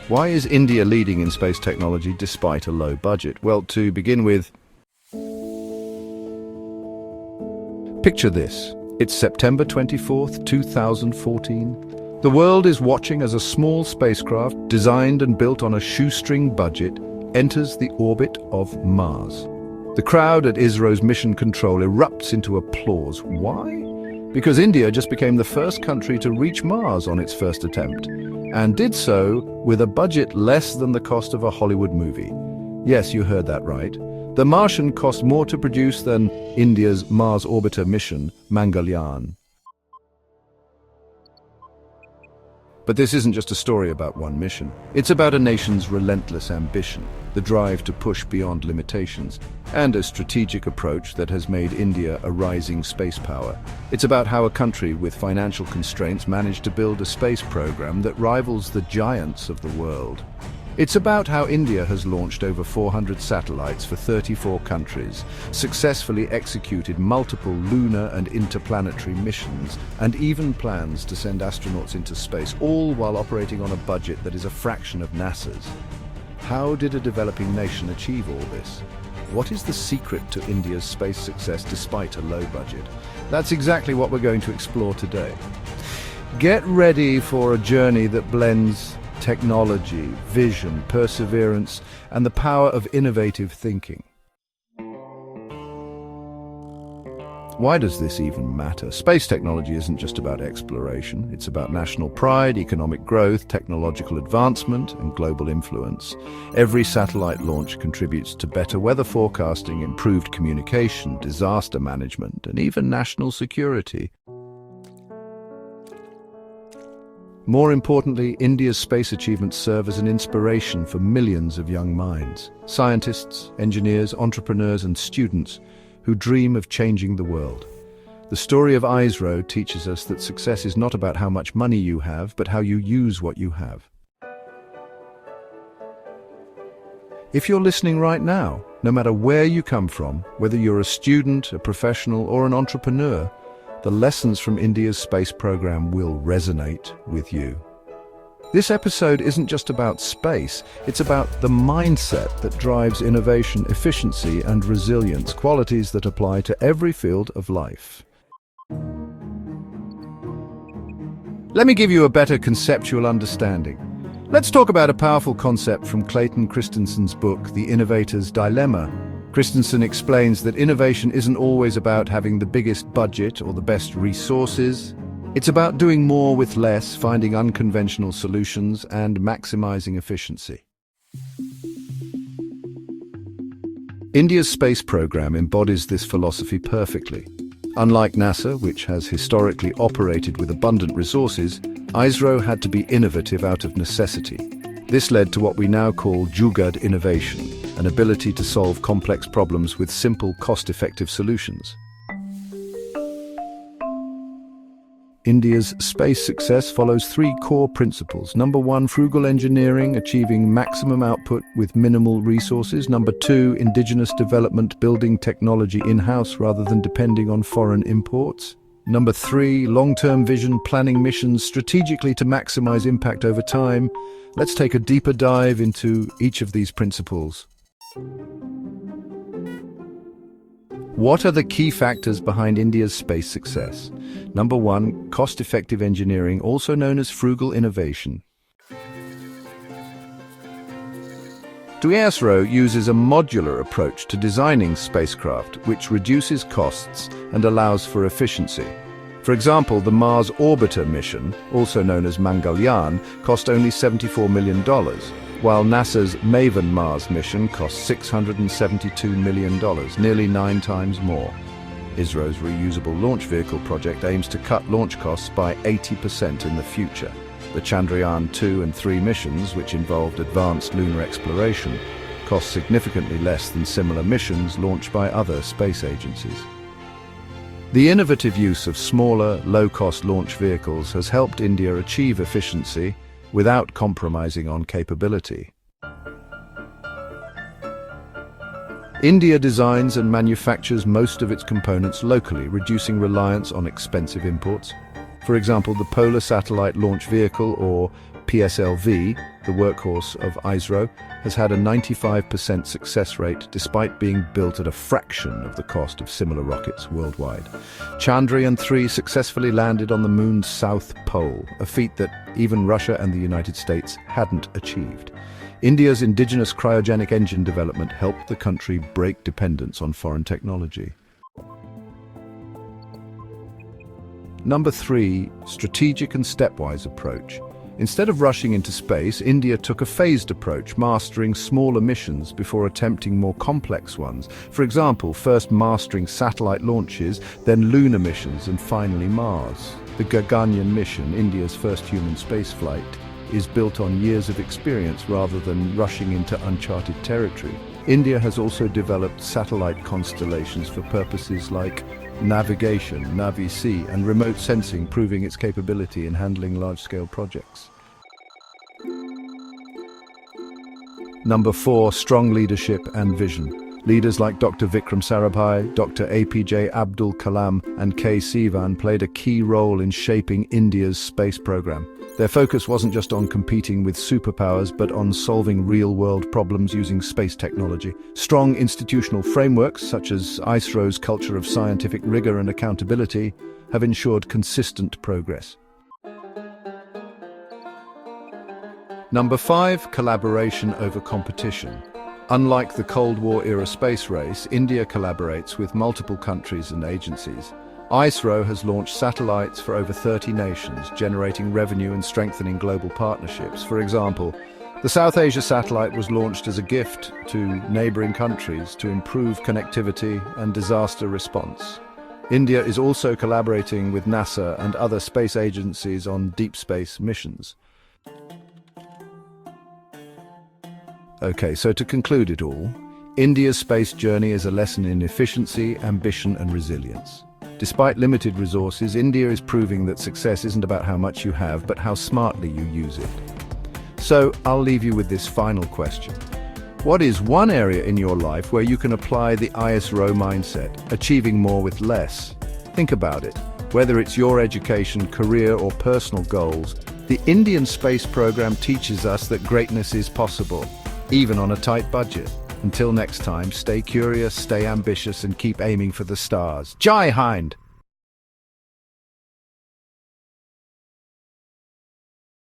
Why is India leading in space technology despite a low budget? Well, to begin with, picture this. It's September 24th, 2014. The world is watching as a small spacecraft, designed and built on a shoestring budget, enters the orbit of Mars. The crowd at ISRO's mission control erupts into applause. Why? Because India just became the first country to reach Mars on its first attempt, and did so with a budget less than the cost of a Hollywood movie. Yes, you heard that right. The Martian cost more to produce than India's Mars orbiter mission, Mangalyaan. But this isn't just a story about one mission. It's about a nation's relentless ambition, the drive to push beyond limitations, and a strategic approach that has made India a rising space power. It's about how a country with financial constraints managed to build a space program that rivals the giants of the world. It's about how India has launched over 400 satellites for 34 countries, successfully executed multiple lunar and interplanetary missions, and even plans to send astronauts into space, all while operating on a budget that is a fraction of NASA's. How did a developing nation achieve all this? What is the secret to India's space success despite a low budget? That's exactly what we're going to explore today. Get ready for a journey that blends technology, vision, perseverance, and the power of innovative thinking. Why does this even matter? Space technology isn't just about exploration. It's about national pride, economic growth, technological advancement, and global influence. Every satellite launch contributes to better weather forecasting, improved communication, disaster management, and even national security. More importantly, India's space achievements serve as an inspiration for millions of young minds, scientists, engineers, entrepreneurs, and students who dream of changing the world. The story of ISRO teaches us that success is not about how much money you have, but how you use what you have. If you're listening right now, no matter where you come from, whether you're a student, a professional, or an entrepreneur, the lessons from India's space program will resonate with you. This episode isn't just about space, it's about the mindset that drives innovation, efficiency, and resilience, qualities that apply to every field of life. Let me give you a better conceptual understanding. Let's talk about a powerful concept from Clayton Christensen's book, The Innovator's Dilemma. Christensen explains that innovation isn't always about having the biggest budget or the best resources. It's about doing more with less, finding unconventional solutions, and maximizing efficiency. India's space program embodies this philosophy perfectly. Unlike NASA, which has historically operated with abundant resources, ISRO had to be innovative out of necessity. This led to what we now call jugaad innovation, an ability to solve complex problems with simple, cost-effective solutions. India's space success follows three core principles. Number one, frugal engineering, achieving maximum output with minimal resources. Number two, indigenous development, building technology in-house rather than depending on foreign imports. Number three, long-term vision, planning missions strategically to maximize impact over time. Let's take a deeper dive into each of these principles. What are the key factors behind India's space success? Number one, cost-effective engineering, also known as frugal innovation. ISRO uses a modular approach to designing spacecraft, which reduces costs and allows for efficiency. For example, the Mars orbiter mission, also known as Mangalyaan, cost only $74 million, while NASA's MAVEN Mars mission cost $672 million, nearly 9 times more. ISRO's reusable launch vehicle project aims to cut launch costs by 80% in the future. The Chandrayaan 2 and 3 missions, which involved advanced lunar exploration, cost significantly less than similar missions launched by other space agencies. The innovative use of smaller, low-cost launch vehicles has helped India achieve efficiency without compromising on capability. India designs and manufactures most of its components locally, reducing reliance on expensive imports. For example, the Polar Satellite Launch Vehicle, or PSLV, the workhorse of ISRO, has had a 95% success rate despite being built at a fraction of the cost of similar rockets worldwide. Chandrayaan-3 successfully landed on the moon's south pole, a feat that even Russia and the United States hadn't achieved. India's indigenous cryogenic engine development helped the country break dependence on foreign technology. Number 3, strategic and stepwise approach. Instead of rushing into space, India took a phased approach, mastering smaller missions before attempting more complex ones. For example, first mastering satellite launches, then lunar missions, and finally Mars. The Gaganyaan mission, India's first human spaceflight, is built on years of experience rather than rushing into uncharted territory. India has also developed satellite constellations for purposes like navigation, Navi-C, and remote sensing, proving its capability in handling large-scale projects. Number 4, strong leadership and vision. Leaders like Dr. Vikram Sarabhai, Dr. APJ Abdul Kalam, and K. Sivan played a key role in shaping India's space program. Their focus wasn't just on competing with superpowers, but on solving real-world problems using space technology. Strong institutional frameworks, such as ISRO's culture of scientific rigor and accountability, have ensured consistent progress. Number 5, collaboration over competition. Unlike the Cold War-era space race, India collaborates with multiple countries and agencies. ISRO has launched satellites for over 30 nations, generating revenue and strengthening global partnerships. For example, the South Asia satellite was launched as a gift to neighboring countries to improve connectivity and disaster response. India is also collaborating with NASA and other space agencies on deep space missions. Okay, so to conclude it all, India's space journey is a lesson in efficiency, ambition, and resilience. Despite limited resources, India is proving that success isn't about how much you have, but how smartly you use it. So, I'll leave you with this final question. What is one area in your life where you can apply the ISRO mindset, achieving more with less? Think about it. Whether it's your education, career, or personal goals, the Indian space program teaches us that greatness is possible, even on a tight budget. Until next time, stay curious, stay ambitious, and keep aiming for the stars. Jai Hind!